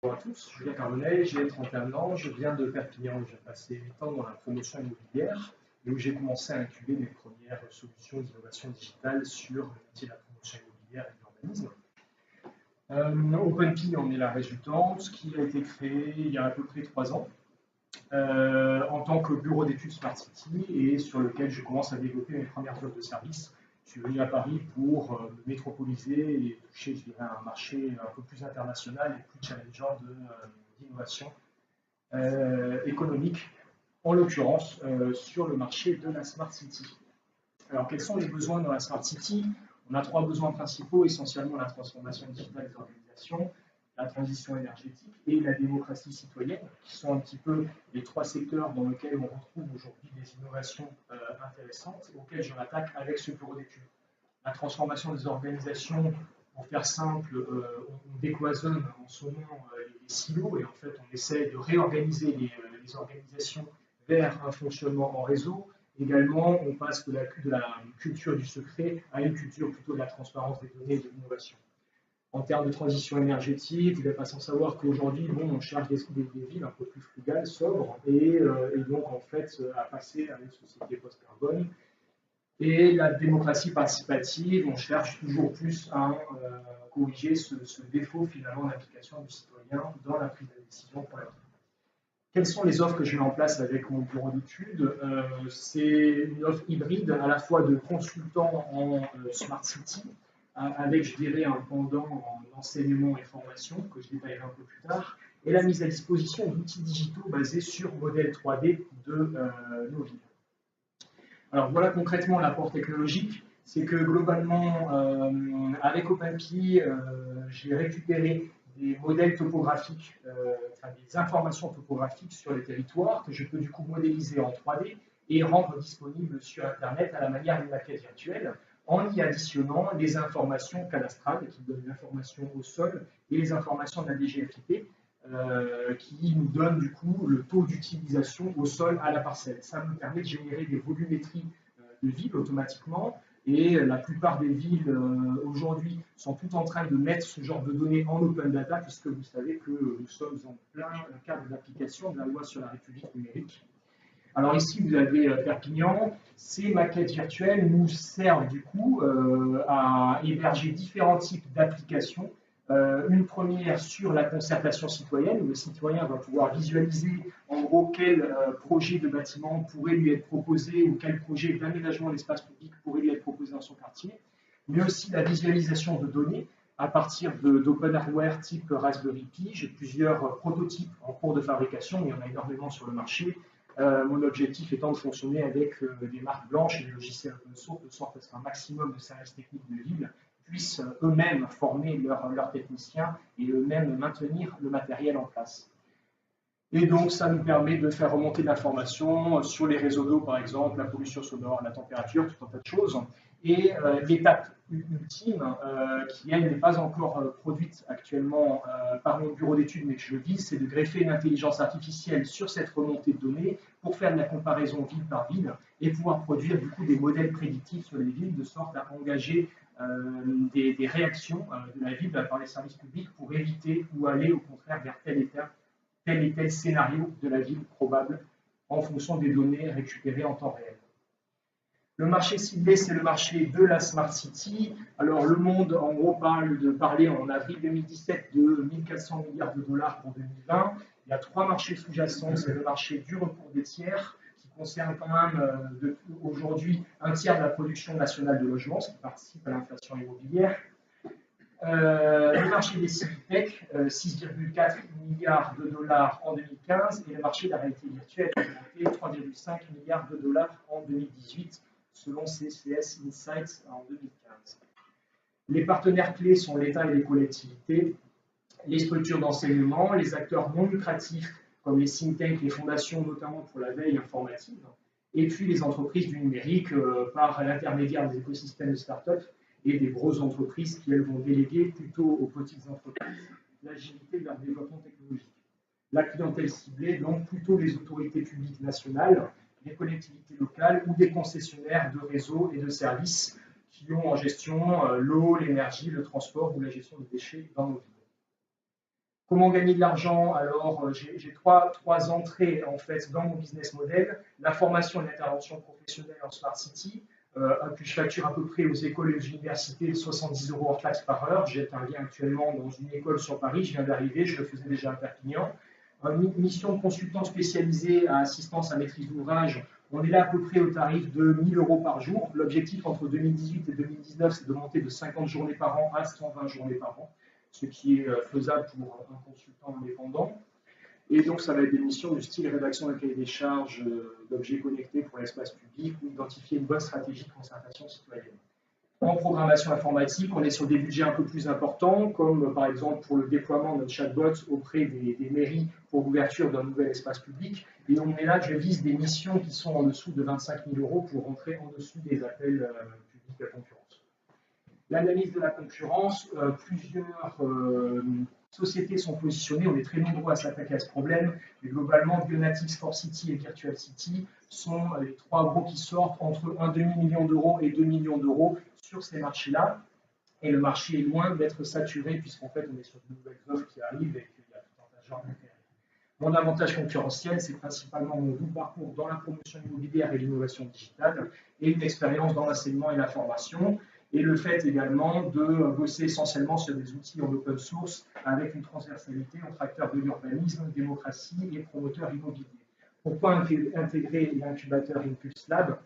Bonjour à tous, Julien Carbonnet, j'ai 31 ans, je viens de Perpignan où j'ai passé 8 ans dans la promotion immobilière et où j'ai commencé à incuber mes premières solutions d'innovation digitale sur le métier de la promotion immobilière et de l'urbanisme. OpenPI en est la résultante, qui a été créée il y a à peu près 3 ans en tant que bureau d'études Smart City et sur lequel je commence à développer mes premières offres de services. Je suis venu à Paris pour me métropoliser et toucher, je dirais, un marché un peu plus international et plus challengeant d'innovation économique, en l'occurrence sur le marché de la Smart City. Alors, quels sont les besoins dans la Smart City? On a 3 besoins principaux, essentiellement la transformation digitale des organisations, la transition énergétique et la démocratie citoyenne, qui sont un petit peu les 3 secteurs dans lesquels on retrouve aujourd'hui des innovations intéressantes, auxquelles je m'attaque avec ce bureau d'études. La transformation des organisations, pour faire simple, on décloisonne en sommant les silos et en fait on essaie de réorganiser les organisations vers un fonctionnement en réseau. Également, on passe de la culture du secret à une culture plutôt de la transparence des données et de l'innovation. En termes de transition énergétique, vous n'êtes pas sans savoir qu'aujourd'hui, on cherche des villes un peu plus frugales, sobres, et donc en fait à passer à une société post-carbone. Et la démocratie participative, on cherche toujours plus à corriger ce défaut finalement d'implication du citoyen dans la prise de décision pour la vie. Quelles sont les offres que je mets en place avec mon bureau d'études? C'est une offre hybride à la fois de consultants en Smart City, avec, je dirais, un pendant en enseignement et formation, que je détaillerai un peu plus tard, et la mise à disposition d'outils digitaux basés sur modèle 3D de nos villes. Alors voilà concrètement l'apport technologique, c'est que globalement, avec OpenPI, j'ai récupéré des modèles topographiques, des informations topographiques sur les territoires que je peux du coup modéliser en 3D et rendre disponibles sur Internet à la manière d'une maquette virtuelle, en y additionnant les informations cadastrales qui donnent l'information au sol et les informations de la DGFiP qui nous donnent du coup le taux d'utilisation au sol à la parcelle. Ça me permet de générer des volumétries de villes automatiquement et la plupart des villes aujourd'hui sont toutes en train de mettre ce genre de données en open data puisque vous savez que nous sommes en plein cadre d'application de la loi sur la République numérique. Alors ici, vous avez Perpignan. Ces maquettes virtuelles nous servent du coup à héberger différents types d'applications. Une première sur la concertation citoyenne, où le citoyen va pouvoir visualiser en gros quel projet de bâtiment pourrait lui être proposé ou quel projet d'aménagement d'espace public pourrait lui être proposé dans son quartier, mais aussi la visualisation de données à partir d'open hardware type Raspberry Pi. J'ai plusieurs prototypes en cours de fabrication, il y en a énormément sur le marché. Mon objectif étant de fonctionner avec des marques blanches et des logiciels open source, de sorte à ce qu'un maximum de services techniques de ville puissent eux-mêmes former leurs techniciens et eux-mêmes maintenir le matériel en place. Et donc, ça nous permet de faire remonter de l'information sur les réseaux d'eau, par exemple, la pollution sonore, la température, tout un tas de choses. Et l'étape ultime, qui elle n'est pas encore produite actuellement par mon bureau d'études, mais que je vise, c'est de greffer une intelligence artificielle sur cette remontée de données pour faire de la comparaison ville par ville et pouvoir produire du coup des modèles prédictifs sur les villes de sorte à engager des réactions de la ville par les services publics pour éviter ou aller au contraire vers tel et tel scénario de la ville probable en fonction des données récupérées en temps réel. Le marché ciblé, c'est le marché de la Smart City. Alors, Le Monde, en gros, parlait en avril 2017 de 1400 milliards de dollars pour 2020. Il y a 3 marchés sous-jacents. C'est le marché du recours des tiers, qui concerne quand même aujourd'hui un tiers de la production nationale de logements, ce qui participe à l'inflation immobilière. Le marché des civic tech, 6,4 milliards de dollars en 2015, et le marché de la réalité virtuelle a augmenté 3,5 milliards de dollars en 2018, selon CCS Insights en 2015. Les partenaires clés sont l'État et les collectivités, les structures d'enseignement, les acteurs non lucratifs comme les think tanks, les fondations, notamment pour la veille informative, et puis les entreprises du numérique par l'intermédiaire des écosystèmes de start-up et des grosses entreprises qui, elles, vont déléguer plutôt aux petites entreprises l'agilité de leur développement technologique. La clientèle ciblée, donc plutôt les autorités publiques nationales, les collectivités locales ou des concessionnaires de réseaux et de services qui ont en gestion l'eau, l'énergie, le transport ou la gestion des déchets dans nos villes. Comment gagner de l'argent? Alors, j'ai trois entrées en fait dans mon business model. La formation et l'intervention professionnelle en Smart City. Puis je facture à peu près aux écoles et aux universités 70 € hors taxe par heure. J'interviens actuellement dans une école sur Paris. Je viens d'arriver, je le faisais déjà à Perpignan. Mission de consultant spécialisé à assistance à maîtrise d'ouvrage. On est là à peu près au tarif de 1 000 € par jour. L'objectif entre 2018 et 2019, c'est de monter de 50 journées par an à 120 journées par an, ce qui est faisable pour un consultant indépendant. Et donc, ça va être des missions du style rédaction d'un cahier des charges d'objets connectés pour l'espace public ou identifier une bonne stratégie de concertation citoyenne. En programmation informatique, on est sur des budgets un peu plus importants, comme par exemple pour le déploiement de notre chatbot auprès des mairies pour l'ouverture d'un nouvel espace public. Et on est là, je vise des missions qui sont en dessous de 25 000 € pour rentrer en dessous des appels publics à concurrence. L'analyse de la concurrence, plusieurs sociétés sont positionnées, on est très nombreux à s'attaquer à ce problème, mais globalement, Bionatics, ForCity et Virtual City sont les trois gros qui sortent entre un demi-million d'euros et 2 millions d'euros sur ces marchés-là. Et le marché est loin d'être saturé, puisqu'en fait, on est sur de nouvelles offres qui arrivent et qu'il y a tout un tas de gens d'intérêt. Mon avantage concurrentiel, c'est principalement mon double parcours dans la promotion immobilière et l'innovation digitale, et une expérience dans l'enseignement et la formation. Et le fait également de bosser essentiellement sur des outils en open source avec une transversalité entre acteurs de l'urbanisme, démocratie et promoteurs immobiliers. Pourquoi intégrer l'incubateur Impulse Lab?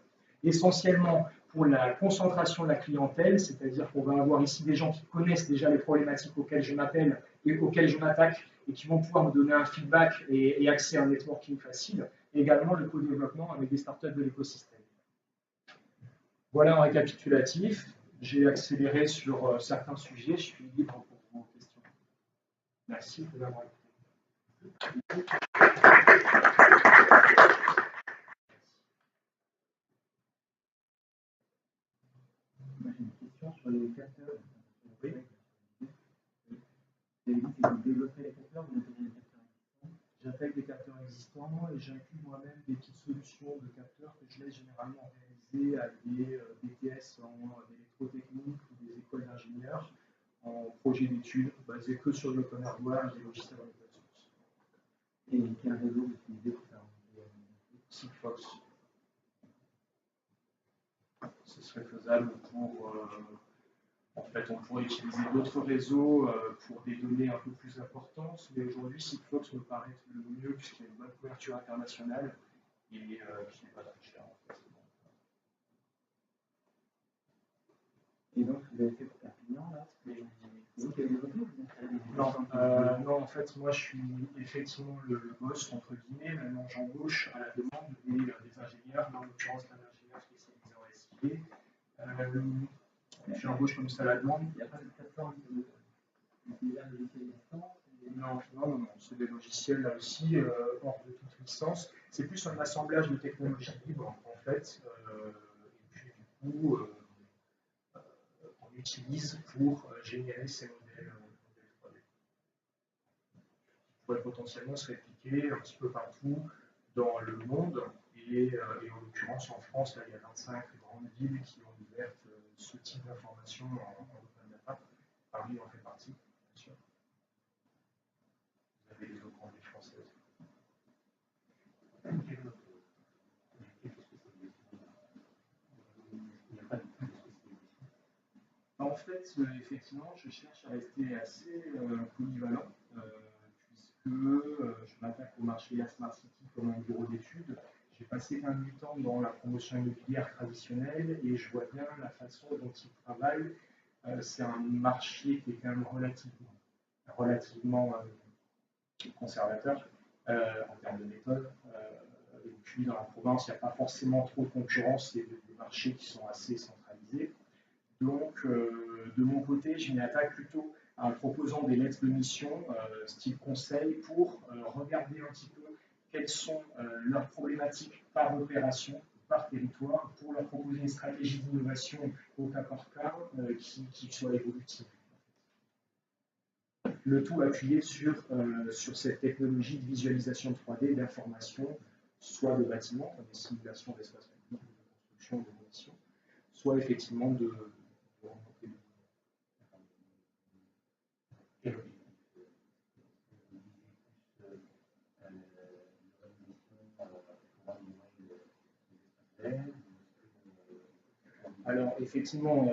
Essentiellement pour la concentration de la clientèle, c'est-à-dire qu'on va avoir ici des gens qui connaissent déjà les problématiques auxquelles je m'appelle et auxquelles je m'attaque et qui vont pouvoir me donner un feedback et accès à un networking facile. Et également le co-développement avec des startups de l'écosystème. Voilà un récapitulatif. J'ai accéléré sur certains sujets. Je suis libre pour vos questions. Merci de m'avoir écouté. J'ai une question sur les capteurs. Oui. Vous avez dit que vous développez les capteurs, vous intégrez les capteurs existants. J'intègre des capteurs existants et j'inclus moi-même des petites solutions de capteurs que je laisse généralement réaliser à des BTS en électrotechnique ou des écoles d'ingénieurs en projet d'études basé que sur l'open hardware et des logiciels en open source. Et quel réseau vous utilisez pour faire Sigfox. Ce serait faisable pour. En fait, on pourrait utiliser d'autres réseaux pour des données un peu plus importantes, mais aujourd'hui, Sigfox me paraît le mieux puisqu'il y a une bonne couverture internationale et qui n'est pas très cher. En fait. Et donc, vous avez fait pour Perpignan, là, c'est vous qui avez développé ou non, en fait, moi, je suis effectivement le boss, entre guillemets. Maintenant, j'embauche à la demande des ingénieurs, en l'occurrence d'un ingénieur spécialisé en SID. J'embauche comme ça à la demande. Il n'y a pas de plateforme de logiciel existant? Non, c'est des logiciels là aussi hors de toute licence. C'est plus un assemblage de technologies libres en fait. Et puis du coup, on utilise pour générer ces modèles 3D. Qui pourraient potentiellement se répliquer un petit peu partout dans le monde. Et en l'occurrence en France, là, il y a 25 grandes villes qui ont ouvert ce type d'information en open data. Paris en fait partie, bien sûr. Vous avez les autres grandes villes françaises. En fait, effectivement, je cherche à rester assez polyvalent, puisque je m'attaque au marché de la Smart City comme un bureau d'études. J'ai passé 28 ans dans la promotion immobilière traditionnelle et je vois bien la façon dont ils travaillent. C'est un marché qui est quand même relativement conservateur en termes de méthode. Et puis dans la province, il n'y a pas forcément trop de concurrence, c'est des marchés qui sont assez centralisés. Donc, de mon côté, je m'y attaque plutôt en proposant des lettres de mission, style conseil, pour regarder un petit peu quelles sont leurs problématiques par opération, par territoire, pour leur proposer une stratégie d'innovation au cas par cas qui soit évolutive. Le tout appuyé sur cette technologie de visualisation 3D, d'information, soit de bâtiments, comme des simulations d'espace public, de construction, de munitions, soit effectivement de remonter Alors, effectivement,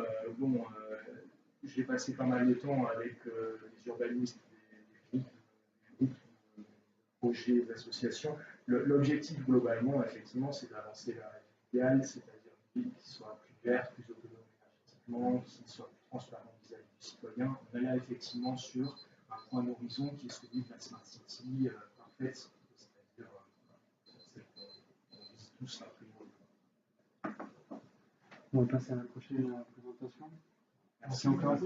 j'ai passé pas mal de temps avec les urbanistes des groupes, des projets, des associations. L'objectif, globalement, effectivement, c'est d'avancer vers l'idéal, c'est-à-dire une ville qui soit plus verte, plus autonome énergétiquement, qui soit plus transparente vis-à-vis du citoyen. On est là, effectivement, sur un point d'horizon qui est celui de la Smart City parfaite, c'est-à-dire celle qu'on vise tous a priori. On va passer à la prochaine présentation. Merci encore.